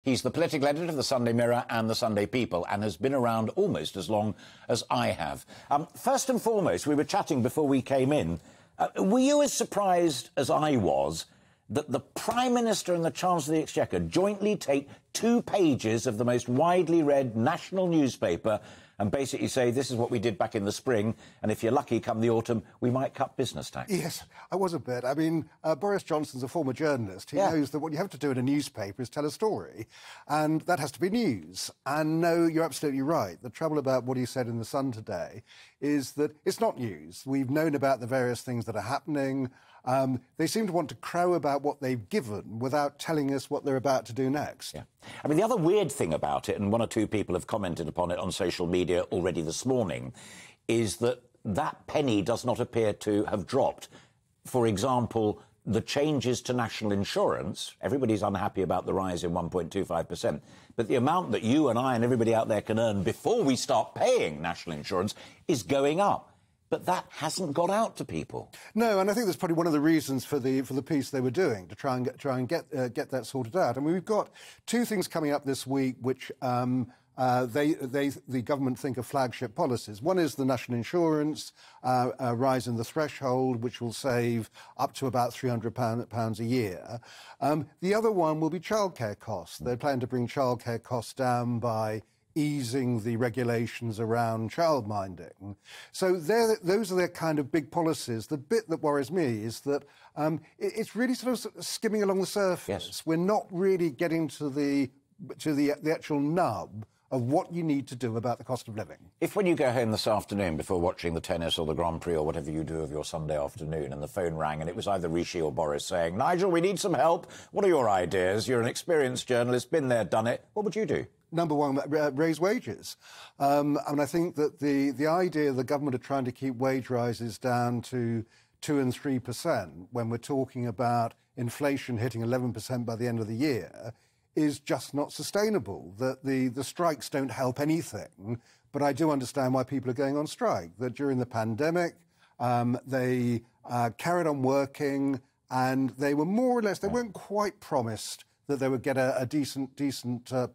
He's the political editor of the Sunday Mirror and the Sunday People and has been around almost as long as I have. First and foremost, we were chatting before we came in. Were you as surprised as I was that the Prime Minister and the Chancellor of the Exchequer jointly take 2 pages of the most widely read national newspaper and basically say, this is what we did back in the spring, and if you're lucky, come the autumn, we might cut business tax? Yes, I was a bit. I mean, Boris Johnson's a former journalist. He knows that what you have to do in a newspaper is tell a story, and that has to be news. And no, you're absolutely right. The trouble about what he said in The Sun today is that it's not news. We've known about the various things that are happening. They seem to want to crow about what they've given without telling us what they're about to do next. Yeah. I mean, the other weird thing about it, and 1 or 2 people have commented upon it on social media already this morning, is that that penny does not appear to have dropped. For example, the changes to national insurance, everybody's unhappy about the rise in 1.25%, but the amount that you and I and everybody out there can earn before we start paying national insurance is going up. But that hasn't got out to people. No, and I think that's probably one of the reasons for the piece they were doing, to try and get that sorted out. I mean, we've got 2 things coming up this week which the government think are flagship policies. One is the national insurance rise in the threshold, which will save up to about £300 a year. The other one will be childcare costs. They plan to bring childcare costs down by easing the regulations around childminding. So those are their kind of big policies. The bit that worries me is that it's really sort of skimming along the surface. Yes. We're not really getting to the actual nub of what you need to do about the cost of living. If when you go home this afternoon before watching the tennis or the Grand Prix or whatever you do of your Sunday afternoon and the phone rang and it was either Rishi or Boris saying, Nigel, we need some help. What are your ideas? You're an experienced journalist, been there, done it. What would you do? Number one, raise wages. And I think that the idea the government are trying to keep wage rises down to 2 and 3% when we're talking about inflation hitting 11% by the end of the year is just not sustainable. That the strikes don't help anything, but I do understand why people are going on strike. That during the pandemic, they carried on working and they were more or less, they weren't quite promised that they would get a decent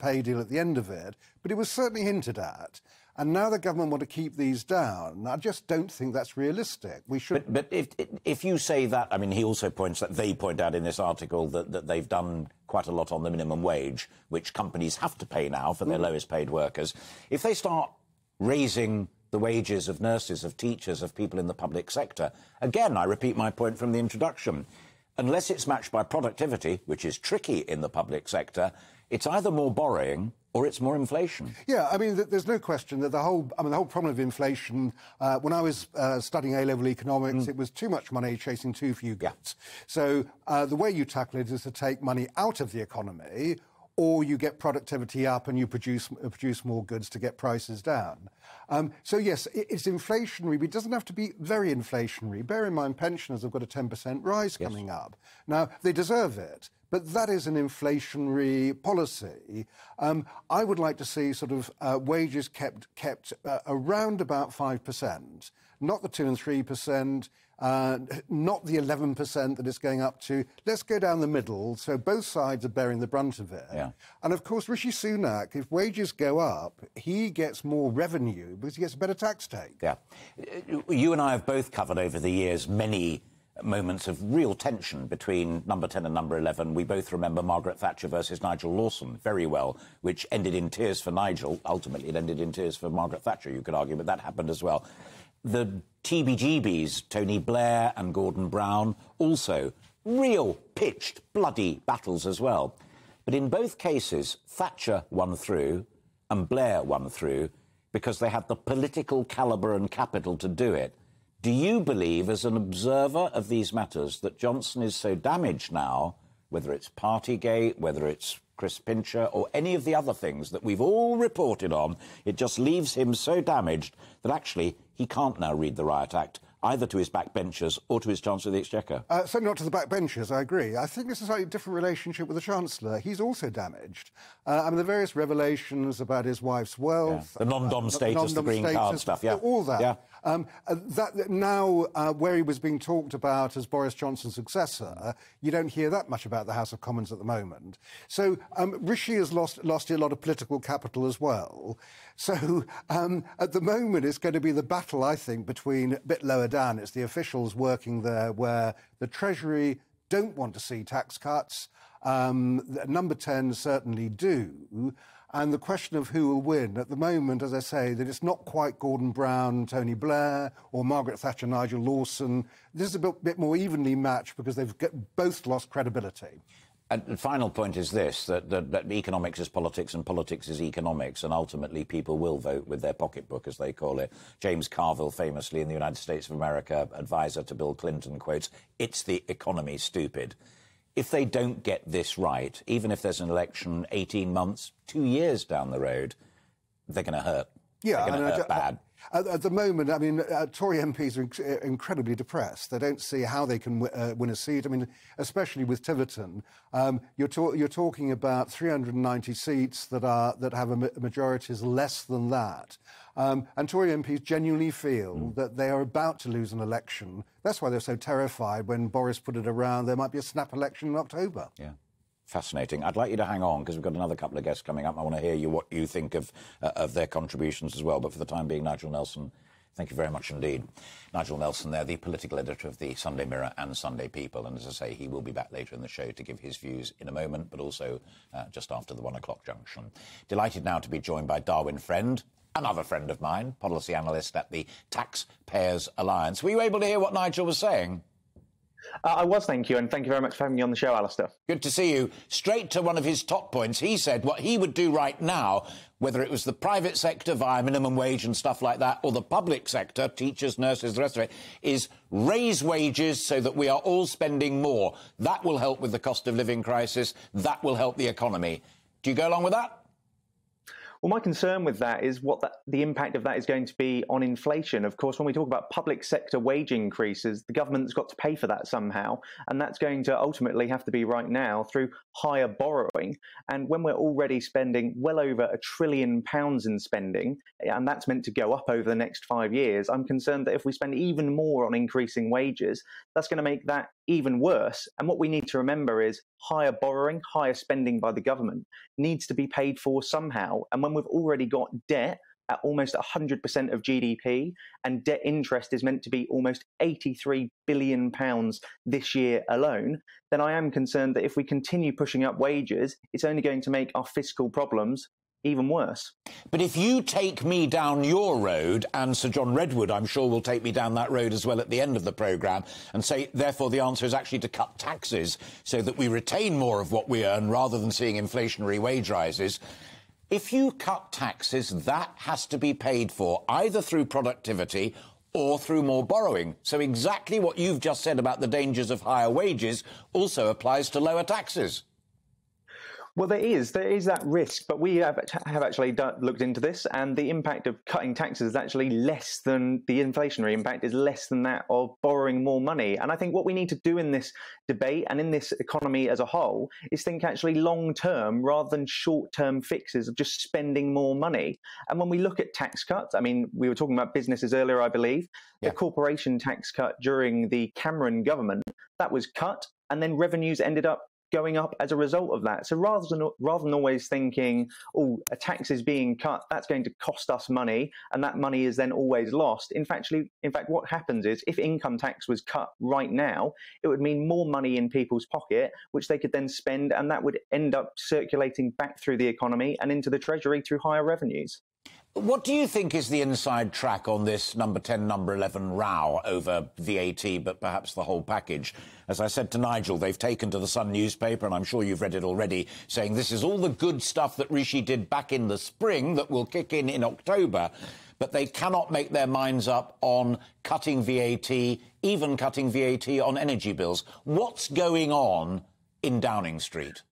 pay deal at the end of it, but it was certainly hinted at. And now the government want to keep these down. I just don't think that's realistic. We should. But if you say that, I mean, he also they point out in this article that they've done quite a lot on the minimum wage, which companies have to pay now for their lowest paid workers. If they start raising the wages of nurses, of teachers, of people in the public sector, again, I repeat my point from the introduction. Unless it's matched by productivity, which is tricky in the public sector, it's either more borrowing or it's more inflation. Yeah, I mean, there's no question that the whole problem of inflation, when I was studying A-level economics, it was too much money chasing too few goods. So the way you tackle it is to take money out of the economy, or you get productivity up and you produce more goods to get prices down. So, yes, it's inflationary, but it doesn't have to be very inflationary. Bear in mind, pensioners have got a 10% rise coming up. Now, they deserve it, but that is an inflationary policy. I would like to see sort of wages kept around about 5%, not the 2 and 3%, not the 11% that it's going up to. Let's go down the middle, so both sides are bearing the brunt of it. Yeah. And, of course, Rishi Sunak, if wages go up, he gets more revenue because he gets a better tax take. Yeah. You and I have both covered over the years many moments of real tension between number 10 and number 11. We both remember Margaret Thatcher versus Nigel Lawson very well, which ended in tears for Nigel. Ultimately, it ended in tears for Margaret Thatcher, you could argue, but that happened as well. The TBGBs, Tony Blair and Gordon Brown, also real pitched, bloody battles as well. But in both cases, Thatcher won through and Blair won through because they had the political calibre and capital to do it. Do you believe, as an observer of these matters, that Johnson is so damaged now, whether it's Partygate, whether it's Chris Pincher or any of the other things that we've all reported on, it just leaves him so damaged that actually he can't now read the Riot Act either to his backbenchers or to his Chancellor of the Exchequer? Certainly not to the backbenchers, I agree. I think it's a slightly different relationship with the Chancellor. He's also damaged. The various revelations about his wife's wealth... The non-dom status, the green card stuff, all that. That now, where he was being talked about as Boris Johnson's successor, you don't hear that much about the House of Commons at the moment. So Rishi has lost a lot of political capital as well. So at the moment, it's going to be the battle, I think, between, a bit lower down, it's the officials working there where the Treasury don't want to see tax cuts. Number 10 certainly do. And the question of who will win, at the moment, as I say, that it's not quite Gordon Brown, Tony Blair, or Margaret Thatcher, Nigel Lawson. This is a bit more evenly matched because they've both lost credibility. And the final point is this, that economics is politics and politics is economics, and ultimately people will vote with their pocketbook, as they call it. James Carville, famously in the United States of America, advisor to Bill Clinton, quotes, "It's the economy, stupid." If they don't get this right, even if there's an election 18 months, 2 years down the road, they're going to hurt. Yeah, they're going to hurt bad. At the moment, I mean, Tory MPs are incredibly depressed. They don't see how they can win a seat. I mean, especially with Tiverton, you're talking about 390 seats that have majorities less than that. And Tory MPs genuinely feel that they are about to lose an election. That's why they're so terrified when Boris put it around. There might be a snap election in October. Yeah. Fascinating. I'd like you to hang on because we've got another couple of guests coming up. I want to hear what you think of their contributions as well. But for the time being, Nigel Nelson, thank you very much indeed. Nigel Nelson there, the political editor of the Sunday Mirror and Sunday People. And as I say, he will be back later in the show to give his views in a moment, but also just after the 1 o'clock junction. Delighted now to be joined by Darwin Friend, another friend of mine, policy analyst at the Taxpayers Alliance. Were you able to hear what Nigel was saying? I was, thank you, and thank you very much for having me on the show, Alistair. Good to see you. Straight to one of his top points. He said what he would do right now, whether it was the private sector via minimum wage and stuff like that, or the public sector, teachers, nurses, the rest of it, is raise wages so that we are all spending more. That will help with the cost of living crisis. That will help the economy. Do you go along with that? Well, my concern with that is what the impact of that is going to be on inflation. Of course, when we talk about public sector wage increases, the government's got to pay for that somehow. And that's going to ultimately have to be right now through higher borrowing. And when we're already spending well over £1 trillion in spending, and that's meant to go up over the next 5 years, I'm concerned that if we spend even more on increasing wages, that's going to make that even worse. And what we need to remember is higher borrowing, higher spending by the government needs to be paid for somehow. And when we've already got debt at almost 100% of GDP, and debt interest is meant to be almost £83 billion this year alone, then I am concerned that if we continue pushing up wages, it's only going to make our fiscal problems even worse. But if you take me down your road, and Sir John Redwood, I'm sure, will take me down that road as well at the end of the programme, and say, therefore, the answer is actually to cut taxes so that we retain more of what we earn rather than seeing inflationary wage rises. If you cut taxes, that has to be paid for either through productivity or through more borrowing. So exactly what you've just said about the dangers of higher wages also applies to lower taxes. Well, there is that risk, but we have actually looked into this, and the impact of cutting taxes is actually less than the inflationary impact is less than that of borrowing more money. And I think what we need to do in this debate and in this economy as a whole is think actually long term rather than short term fixes of just spending more money. And when we look at tax cuts, I mean, we were talking about businesses earlier, I believe. Yeah. The corporation tax cut during the Cameron government, that was cut, and then revenues ended up going up as a result of that. So rather than always thinking, oh, a tax is being cut, that's going to cost us money, and that money is then always lost. In fact, what happens is if income tax was cut right now, it would mean more money in people's pocket, which they could then spend, and that would end up circulating back through the economy and into the Treasury through higher revenues. What do you think is the inside track on this number 10, number 11 row over VAT, but perhaps the whole package? As I said to Nigel, they've taken to the Sun newspaper, and I'm sure you've read it already, saying this is all the good stuff that Rishi did back in the spring that will kick in October, but they cannot make their minds up on cutting VAT, even cutting VAT on energy bills. What's going on in Downing Street?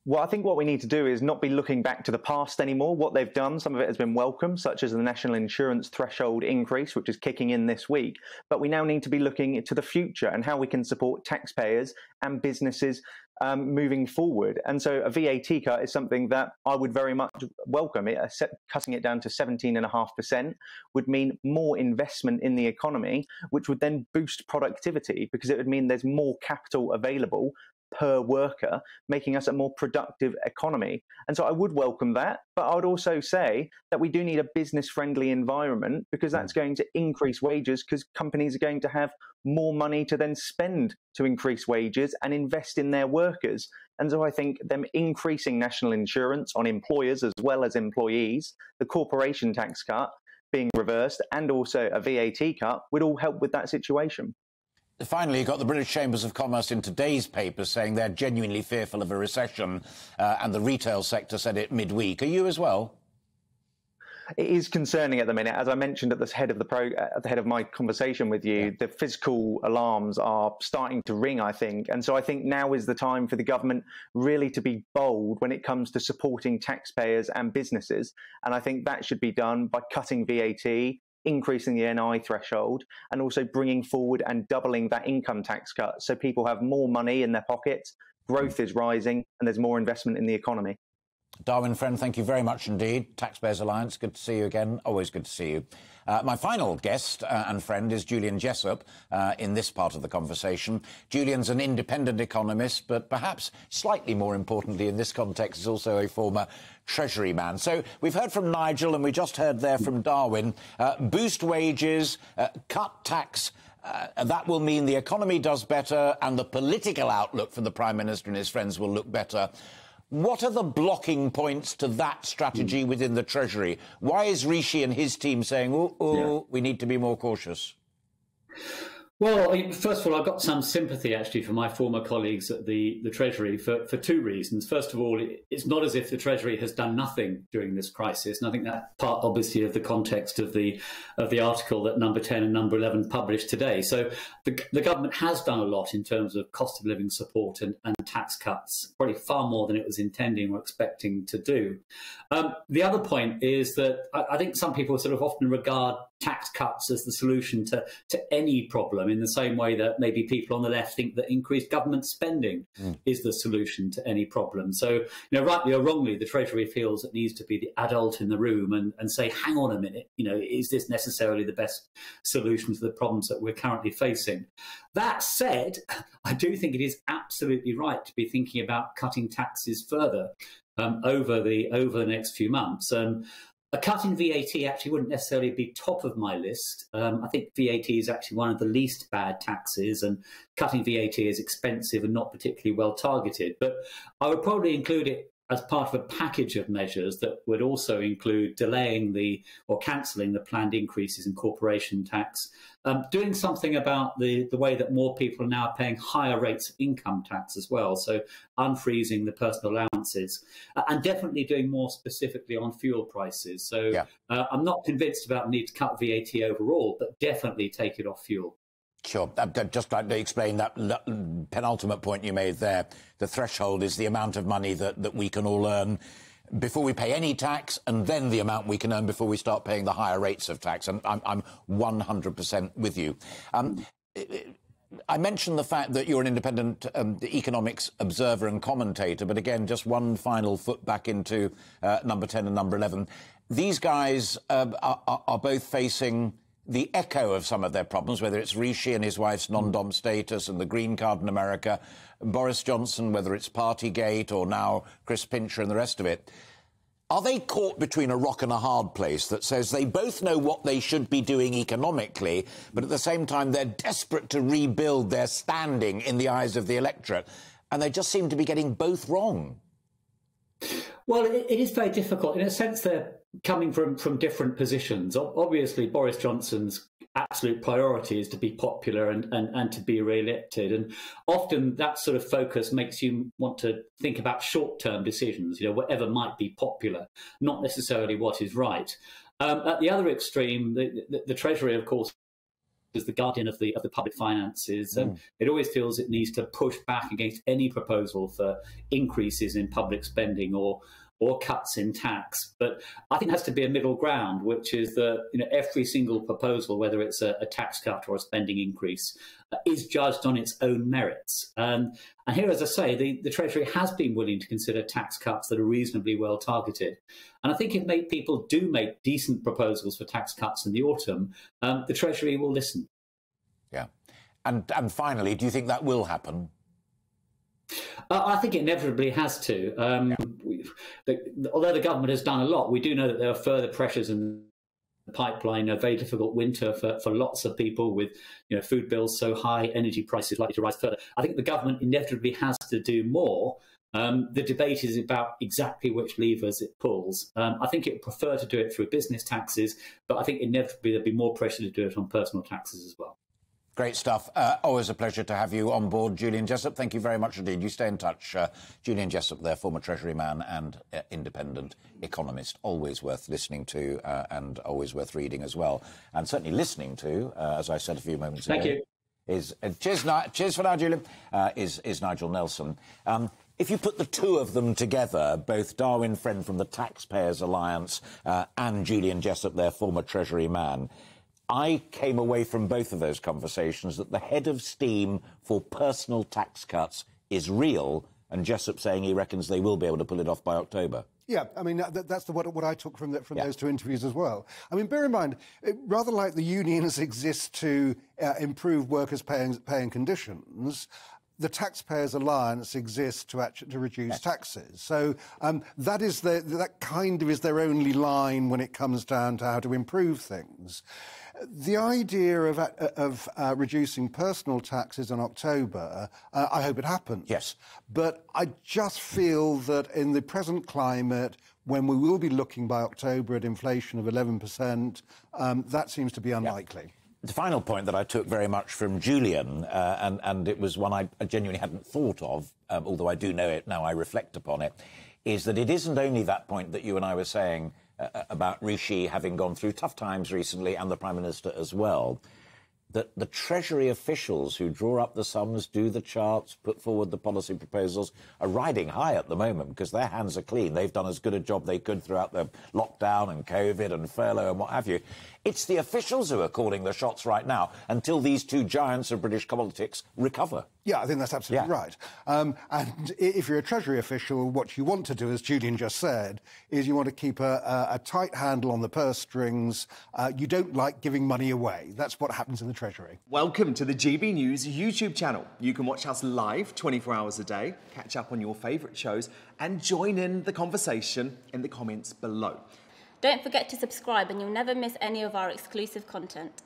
Well, I think what we need to do is not be looking back to the past anymore. What they've done, some of it has been welcome, such as the national insurance threshold increase, which is kicking in this week. But we now need to be looking to the future and how we can support taxpayers and businesses moving forward. And so a VAT cut is something that I would very much welcome. Cutting it down to 17.5% would mean more investment in the economy, which would then boost productivity, because it would mean there's more capital available per worker, making us a more productive economy. And so I would welcome that, but I would also say that we do need a business-friendly environment, because that's going to increase wages, because companies are going to have more money to then spend to increase wages and invest in their workers. And so I think them increasing national insurance on employers as well as employees, the corporation tax cut being reversed, and also a VAT cut would all help with that situation. Finally, you got the British Chambers of Commerce in today's paper saying they're genuinely fearful of a recession, and the retail sector said it midweek. Are you as well? It is concerning at the minute. As I mentioned at the head of my conversation with you, the physical alarms are starting to ring, I think. And so I think now is the time for the government really to be bold when it comes to supporting taxpayers and businesses. And I think that should be done by cutting VAT, increasing the NI threshold, and also bringing forward and doubling that income tax cut so people have more money in their pockets, growth is rising, and there's more investment in the economy. Darwin Friend, thank you very much indeed. Taxpayers Alliance, good to see you again. Always good to see you. My final guest and friend is Julian Jessup in this part of the conversation. Julian's an independent economist, but perhaps slightly more importantly in this context is also a former Treasury man. So we've heard from Nigel and we just heard there from Darwin. Boost wages, cut tax. That will mean the economy does better and the political outlook for the Prime Minister and his friends will look better. What are the blocking points to that strategy within the Treasury? Why is Rishi and his team saying, we need to be more cautious? Well, first of all, I've got some sympathy, actually, for my former colleagues at the Treasury for two reasons. First of all, it's not as if the Treasury has done nothing during this crisis. And I think that's part, obviously, of the context of the article that number 10 and number 11 published today. So the government has done a lot in terms of cost of living support and tax cuts, probably far more than it was intending or expecting to do. The other point is that I think some people sort of often regard tax cuts as the solution to any problem, in the same way that maybe people on the left think that increased government spending is the solution to any problem. So, rightly or wrongly, the Treasury feels it needs to be the adult in the room and say, hang on a minute, is this necessarily the best solution to the problems that we're currently facing? That said, I do think it is absolutely right to be thinking about cutting taxes further over the next few months. A cut in VAT actually wouldn't necessarily be top of my list. I think VAT is actually one of the least bad taxes, and cutting VAT is expensive and not particularly well targeted. But I would probably include it as part of a package of measures that would also include delaying or cancelling the planned increases in corporation tax, doing something about the way that more people are now paying higher rates of income tax as well, so unfreezing the personal allowances, and definitely doing more specifically on fuel prices. So I'm not convinced about the need to cut VAT overall, but definitely take it off fuel. Sure. I'd just like to explain that penultimate point you made there. The threshold is the amount of money that we can all earn before we pay any tax, and then the amount we can earn before we start paying the higher rates of tax. And I'm 100% with you. I mentioned the fact that you're an independent economics observer and commentator, but again, just one final foot back into number 10 and number 11. These guys are both facing the echo of some of their problems, whether it's Rishi and his wife's non-dom status and the green card in America, Boris Johnson, whether it's Partygate or now Chris Pincher and the rest of it. Are they caught between a rock and a hard place that says they both know what they should be doing economically, but at the same time they're desperate to rebuild their standing in the eyes of the electorate, and they just seem to be getting both wrong? Well, it is very difficult. In a sense, they're coming from different positions. Obviously, Boris Johnson's absolute priority is to be popular and to be re-elected. And often that sort of focus makes you want to think about short-term decisions, whatever might be popular, not necessarily what is right. At the other extreme, the Treasury, of course, as the guardian of the public finances, it always feels it needs to push back against any proposal for increases in public spending or cuts in tax. But I think there has to be a middle ground, which is that every single proposal, whether it's a tax cut or a spending increase, is judged on its own merits. And here, as I say, the Treasury has been willing to consider tax cuts that are reasonably well targeted. And I think if people do make decent proposals for tax cuts in the autumn, the Treasury will listen. Yeah. And finally, do you think that will happen? I think it inevitably has to. Although the government has done a lot, we do know that there are further pressures in the pipeline. A very difficult winter for lots of people, with food bills so high, energy prices likely to rise further. I think the government inevitably has to do more. The debate is about exactly which levers it pulls. I think it would prefer to do it through business taxes, but I think inevitably there'll be more pressure to do it on personal taxes as well. Great stuff. Always a pleasure to have you on board, Julian Jessup. Thank you very much indeed. You stay in touch. Julian Jessup, there, former Treasury man and independent economist. Always worth listening to and always worth reading as well. And certainly listening to, as I said a few moments ago. Thank you. Cheers for now, Julian, is Nigel Nelson. If you put the two of them together, both Darwin Friend from the Taxpayers Alliance and Julian Jessup, their former Treasury man, I came away from both of those conversations that the head of steam for personal tax cuts is real, and Jessup saying he reckons they will be able to pull it off by October. Yeah, I mean, that's what I took from those two interviews as well. I mean, bear in mind, rather like the unions exist to improve workers' paying conditions, the Taxpayers Alliance exists to reduce taxes. So that kind of is their only line when it comes down to how to improve things. The idea of reducing personal taxes in October, I hope it happens. Yes. But I just feel that in the present climate, when we will be looking by October at inflation of 11%, that seems to be unlikely. Yeah. The final point that I took very much from Julian, and it was one I genuinely hadn't thought of, although I do know it now, I reflect upon it, is that it isn't only that point that you and I were saying about Rishi having gone through tough times recently, and the Prime Minister as well, that the Treasury officials who draw up the sums, do the charts, put forward the policy proposals, are riding high at the moment because their hands are clean. They've done as good a job they could throughout the lockdown and COVID and furlough and what have you. It's the officials who are calling the shots right now until these two giants of British politics recover. Yeah, I think that's absolutely right. And if you're a Treasury official, what you want to do, as Julian just said, is you want to keep a tight handle on the purse strings. You don't like giving money away. That's what happens in the Treasury. Welcome to the GB News YouTube channel. You can watch us live 24 hours a day, catch up on your favourite shows, and join in the conversation in the comments below. Don't forget to subscribe and you'll never miss any of our exclusive content.